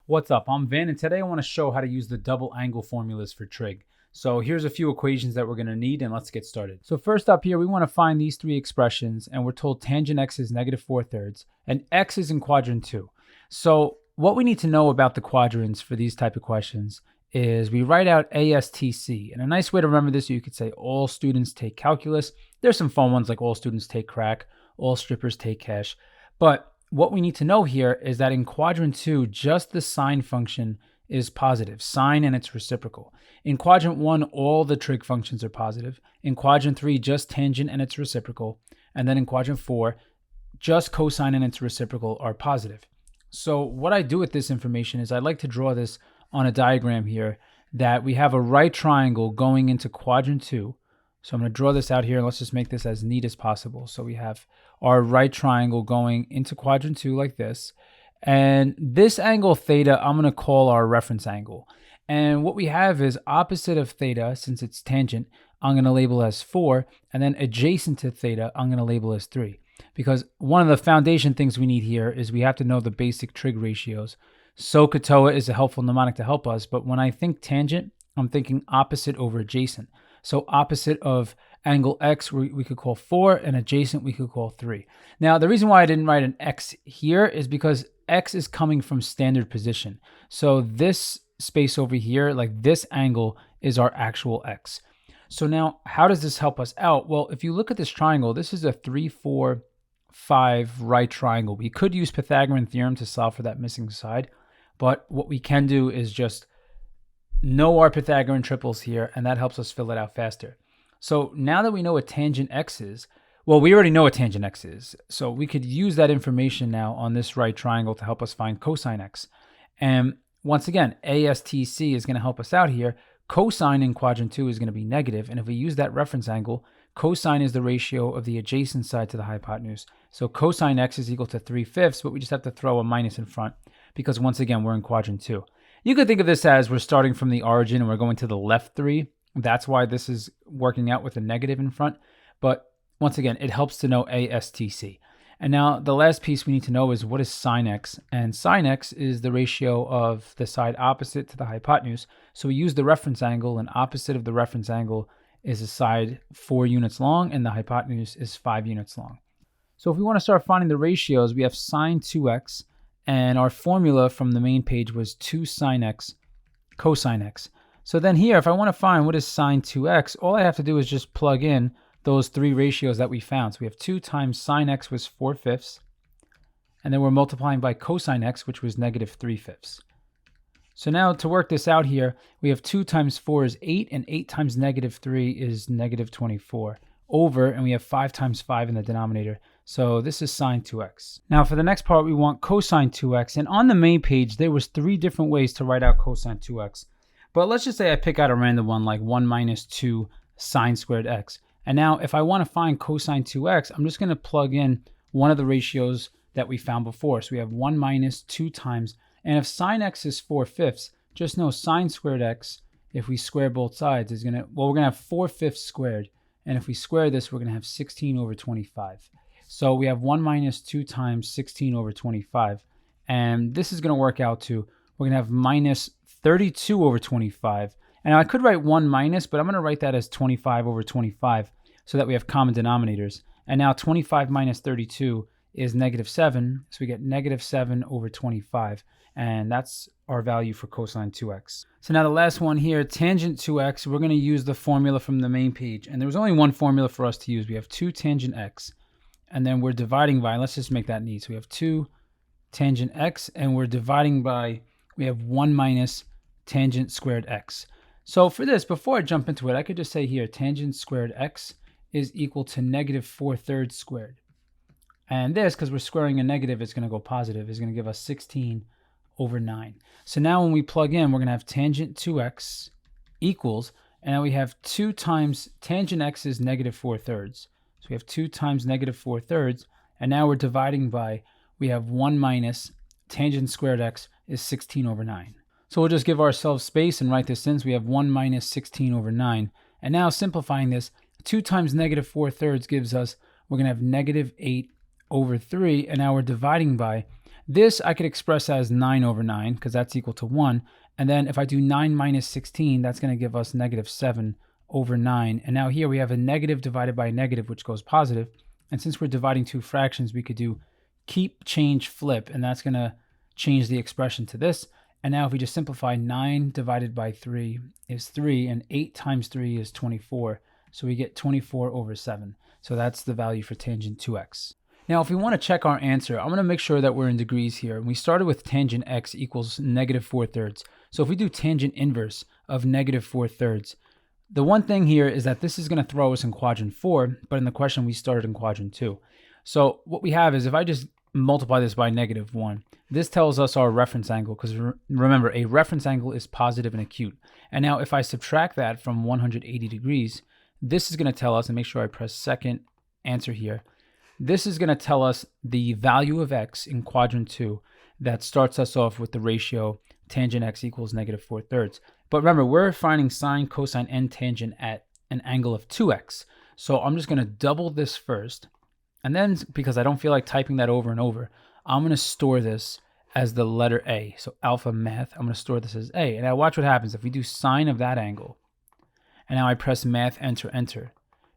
What's up? I'm Van, and today I want to show how to use the double angle formulas for trig. So here's a few equations that we're going to need, and let's get started. So first up here, we want to find these three expressions, and we're told tangent x is -4/3, and x is in quadrant 2. So what we need to know about the quadrants for these type of questions is we write out ASTC. And a nice way to remember this, you could say all students take calculus. There's some fun ones like all students take crack, all strippers take cash. But what we need to know here is that in quadrant 2, just the sine function is positive, sine and its reciprocal. In quadrant 1, all the trig functions are positive. In quadrant 3, just tangent and its reciprocal. And then in quadrant 4, just cosine and its reciprocal are positive. So what I do with this information is I like to draw this on a diagram here that we have a right triangle going into quadrant 2. So I'm going to draw this out here, and let's just make this as neat as possible. So we have our right triangle going into quadrant 2 like this. And this angle theta, I'm going to call our reference angle. And what we have is opposite of theta, since it's tangent, I'm going to label as 4. And then adjacent to theta, I'm going to label as 3. Because one of the foundation things we need here is we have to know the basic trig ratios. SOHCAHTOA is a helpful mnemonic to help us. But when I think tangent, I'm thinking opposite over adjacent. So opposite of angle x, we could call 4, and adjacent we could call 3. Now, the reason why I didn't write an x here is because x is coming from standard position. So this space over here, like this angle, is our actual x. So now, how does this help us out? Well, if you look at this triangle, this is a 3, 4, 5 right triangle. We could use Pythagorean Theorem to solve for that missing side. But what we can do is just know our Pythagorean triples here, and that helps us fill it out faster. So now that we know what tangent x is, well, we already know what tangent x is. So we could use that information now on this right triangle to help us find cosine x. And once again, ASTC is going to help us out here. Cosine in quadrant 2 is going to be negative. And if we use that reference angle, cosine is the ratio of the adjacent side to the hypotenuse. So cosine x is equal to 3/5, but we just have to throw a minus in front because once again, we're in quadrant 2. You could think of this as we're starting from the origin and we're going to the left 3. That's why this is working out with a negative in front. But once again, it helps to know ASTC. And now the last piece we need to know is what is sine x? And sine x is the ratio of the side opposite to the hypotenuse. So we use the reference angle, and opposite of the reference angle is a side 4 units long, and the hypotenuse is 5 units long. So if we want to start finding the ratios, we have sine 2x. And our formula from the main page was 2 sine x cosine x. So then here, if I want to find what is sine 2x, all I have to do is just plug in those 3 ratios that we found. So we have 2 times sine x was 4/5. And then we're multiplying by cosine x, which was -3/5. So now to work this out here, we have 2 times 4 is 8, and 8 times -3 is -24. Over, and we have 5 times 5 in the denominator. So this is sine 2x. Now for the next part, we want cosine 2x. And on the main page, there was 3 different ways to write out cosine 2x. But let's just say I pick out a random one like 1 minus 2 sine squared x. And now if I want to find cosine 2x, I'm just going to plug in one of the ratios that we found before. So we have 1 minus 2 times. And if sine x is 4/5, just know sine squared x, if we square both sides, is going to, well, we're going to have 4/5 squared. And if we square this, we're going to have 16 over 25. So we have 1 minus 2 times 16 over 25. And this is going to work out to, we're going to have minus 32 over 25. And I could write 1 minus, but I'm going to write that as 25 over 25 so that we have common denominators. And now 25 minus 32 is -7. So we get -7 over 25. And that's our value for cosine 2x. So now the last one here, tangent 2x, we're going to use the formula from the main page. And there was only one formula for us to use. We have 2 tangent x. And then we're dividing by, let's just make that neat. So we have 2 tangent x, and we're dividing by, we have 1 minus tangent squared x. So for this, before I jump into it, I could just say here, tangent squared x is equal to -4/3 squared. And this, because we're squaring a negative, it's going to go positive. It's going to give us 16 over 9. So now when we plug in, we're going to have tangent 2x equals, and now we have 2 times tangent x is -4/3. So we have 2 times -4/3, and now we're dividing by, we have 1 minus tangent squared x is 16 over 9. So we'll just give ourselves space and write this in. So we have 1 minus 16 over 9. And now simplifying this, 2 times -4/3 gives us, we're going to have -8 over 3, and now we're dividing by, This I could express as 9 over 9 because that's equal to 1. And then if I do 9 minus 16, that's going to give us negative 7 over 9. And now here we have a negative divided by a negative, which goes positive. And since we're dividing two fractions, we could do keep, change, flip, and that's going to change the expression to this. And now if we just simplify, 9 divided by 3 is 3, and 8 times 3 is 24. So we get 24 over 7. So that's the value for tangent 2x. Now, if we want to check our answer, I'm going to make sure that we're in degrees here. And we started with tangent x equals negative 4/3. So if we do tangent inverse of negative 4/3, the one thing here is that this is going to throw us in quadrant 4, but in the question we started in quadrant 2. So what we have is if I just multiply this by negative 1, this tells us our reference angle, because remember, a reference angle is positive and acute. And now if I subtract that from 180 degrees, this is going to tell us, and make sure I press second answer here, this is going to tell us the value of x in quadrant 2 that starts us off with the ratio tangent x equals negative 4/3. But remember, we're finding sine, cosine, and tangent at an angle of 2x. So I'm just going to double this first. And then, because I don't feel like typing that over and over, I'm going to store this as the letter A. So alpha math, I'm going to store this as A. And now watch what happens if we do sine of that angle. And now I press math, enter, enter.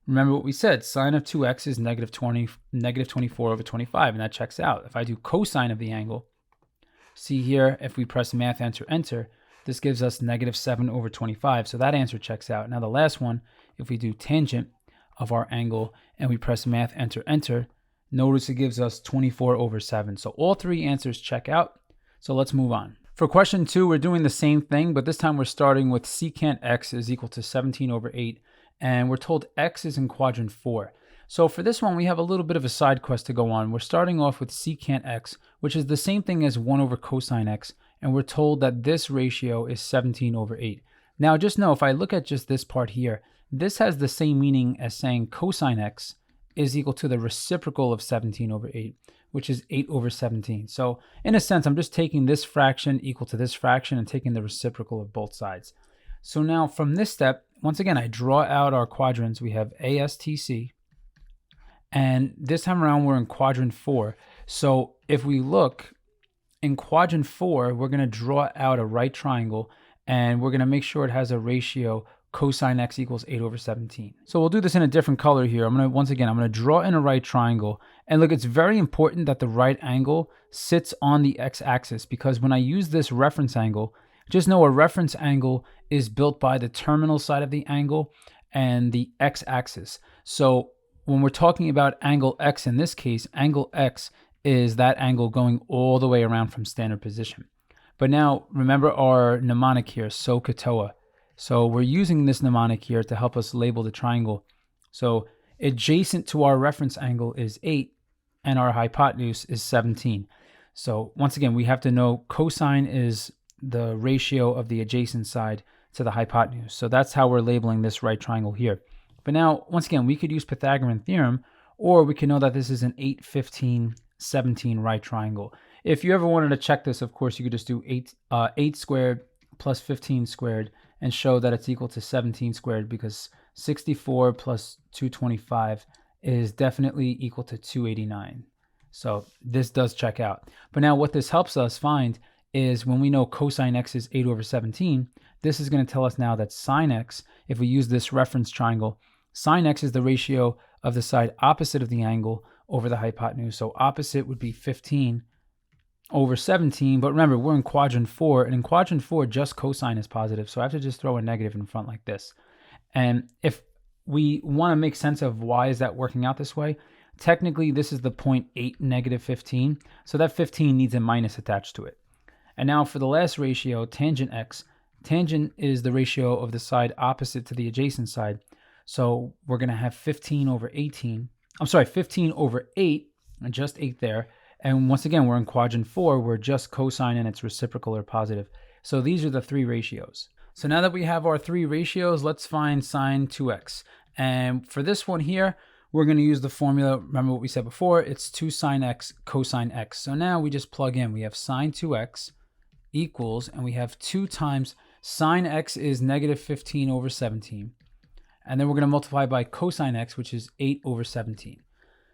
Remember what we said, sine of 2x is negative 24 over 25, and that checks out. If I do cosine of the angle, see here, if we press math, enter, enter, this gives us negative 7 over 25, so that answer checks out. Now the last one, if we do tangent of our angle and we press math, enter, enter, notice it gives us 24 over 7. So all three answers check out. So let's move on. For question 2, we're doing the same thing, but this time we're starting with secant x is equal to 17 over 8, and we're told x is in quadrant 4. So for this one, we have a little bit of a side quest to go on. We're starting off with secant x, which is the same thing as 1 over cosine x, and we're told that this ratio is 17 over 8. Now just know, if I look at just this part here, this has the same meaning as saying cosine x is equal to the reciprocal of 17 over 8, which is 8 over 17. So in a sense, I'm just taking this fraction equal to this fraction and taking the reciprocal of both sides. So now from this step, once again, I draw out our quadrants. We have ASTC, and this time around we're in quadrant 4. So if we look in quadrant 4, we're going to draw out a right triangle, and we're going to make sure it has a ratio cosine x equals 8 over 17. So we'll do this in a different color here. I'm going to draw in a right triangle. And look, it's very important that the right angle sits on the x-axis, because when I use this reference angle, just know a reference angle is built by the terminal side of the angle and the x-axis. So when we're talking about angle x in this case, angle x is that angle going all the way around from standard position. But now remember our mnemonic here, SOHCAHTOA. So we're using this mnemonic here to help us label the triangle. So adjacent to our reference angle is 8 and our hypotenuse is 17. So once again, we have to know cosine is the ratio of the adjacent side to the hypotenuse. So that's how we're labeling this right triangle here. But now, once again, we could use Pythagorean Theorem, or we can know that this is an 8, 15, 17 right triangle. If you ever wanted to check this, of course, you could just do 8 squared plus 15 squared and show that it's equal to 17 squared, because 64 plus 225 is definitely equal to 289. So this does check out. But now what this helps us find is when we know cosine x is 8 over 17, this is going to tell us now that sine x, if we use this reference triangle, sine x is the ratio of the side opposite of the angle over the hypotenuse. So opposite would be 15 over 17. But remember, we're in quadrant 4, and in quadrant 4, just cosine is positive. So I have to just throw a negative in front like this. And if we want to make sense of why is that working out this way, technically this is the point 8, negative 15. So that 15 needs a minus attached to it. And now for the last ratio, tangent x, tangent is the ratio of the side opposite to the adjacent side. So we're going to have 15 over 18. I'm sorry, 15 over 8, and just 8 there. And once again, we're in quadrant 4, where just cosine and its reciprocal are positive. So these are the three ratios. So now that we have our three ratios, let's find sine 2x. And for this one here, we're going to use the formula. Remember what we said before, it's 2 sine x cosine x. So now we just plug in. We have sine 2x equals, and we have 2 times sine x is negative 15 over 17. And then we're going to multiply by cosine x, which is 8 over 17.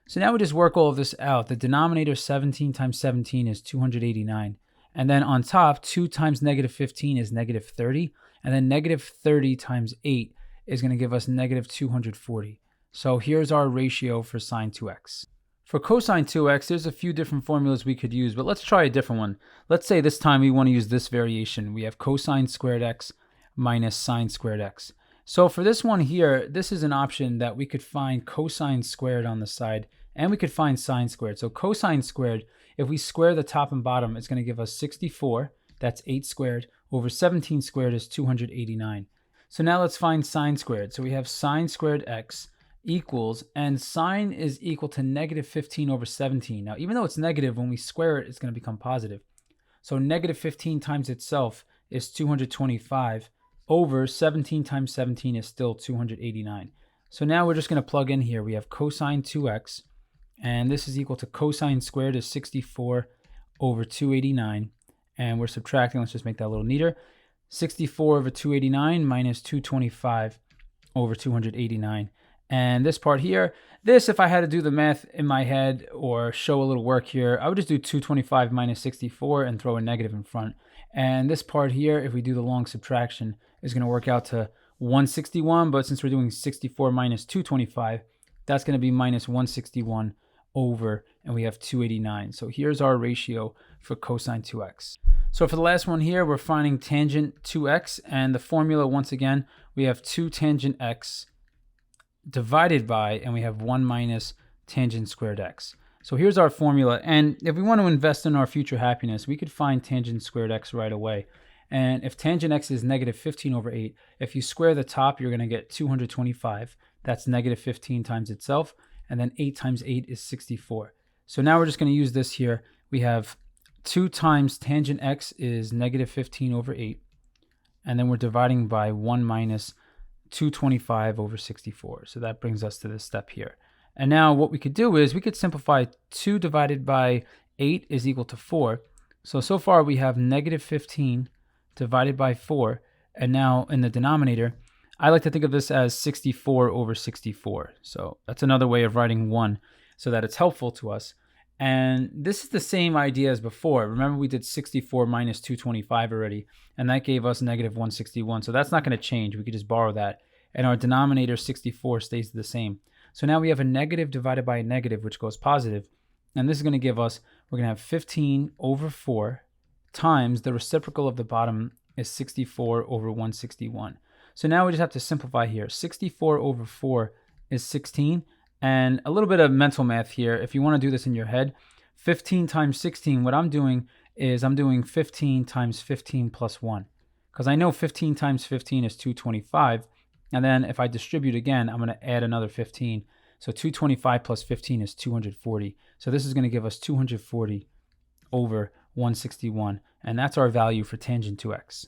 So now we just work all of this out. The denominator 17 times 17 is 289. And then on top, 2 times negative 15 is negative 30. And then negative 30 times 8 is going to give us negative 240. So here's our ratio for sine 2x. For cosine 2x, there's a few different formulas we could use, but let's try a different one. Let's say this time we want to use this variation. We have cosine squared x minus sine squared x. So for this one here, this is an option that we could find cosine squared on the side, and we could find sine squared. So cosine squared, if we square the top and bottom, it's going to give us 64. That's 8 squared. Over 17 squared is 289. So now let's find sine squared. So we have sine squared x equals, and sine is equal to negative 15 over 17. Now, even though it's negative, when we square it, it's going to become positive. So negative 15 times itself is 225 over 17 times 17 is still 289. So now we're just going to plug in here. We have cosine 2x, and this is equal to cosine squared is 64 over 289. And we're subtracting. Let's just make that a little neater. 64 over 289 minus 225 over 289. And this part here, if I had to do the math in my head or show a little work here, I would just do 225 minus 64 and throw a negative in front. And this part here, if we do the long subtraction, is going to work out to 161. But since we're doing 64 minus 225, that's going to be minus 161 over, and we have 289. So here's our ratio for cosine 2x. So for the last one here, we're finding tangent 2x, and the formula, once again, we have 2 tangent x divided by, and we have 1 minus tangent squared x. So here's our formula, and if we want to invest in our future happiness, we could find tangent squared x right away. And if tangent x is negative 15 over 8, if you square the top, you're going to get 225. That's negative 15 times itself, and then 8 times 8 is 64. So now we're just going to use this here. We have 2 times tangent x is negative 15 over 8, and then we're dividing by 1 minus 225 over 64. So that brings us to this step here. And now what we could do is we could simplify 2 divided by 8 is equal to 4. So far we have negative 15 divided by 4. And now in the denominator, I like to think of this as 64 over 64. So that's another way of writing 1 so that it's helpful to us. And this is the same idea as before. Remember, we did 64 minus 225 already, and that gave us negative 161. So that's not going to change. We could just borrow that. And our denominator 64 stays the same. So now we have a negative divided by a negative, which goes positive. And this is going to give us, we're going to have 15 over 4 times the reciprocal of the bottom is 64 over 161. So now we just have to simplify here. 64 over 4 is 16. And a little bit of mental math here. If you want to do this in your head, 15 times 16, what I'm doing is I'm doing 15 times 15 plus 1. Because I know 15 times 15 is 225. And then if I distribute again, I'm going to add another 15. So 225 plus 15 is 240. So this is going to give us 240 over 161. And that's our value for tangent 2x.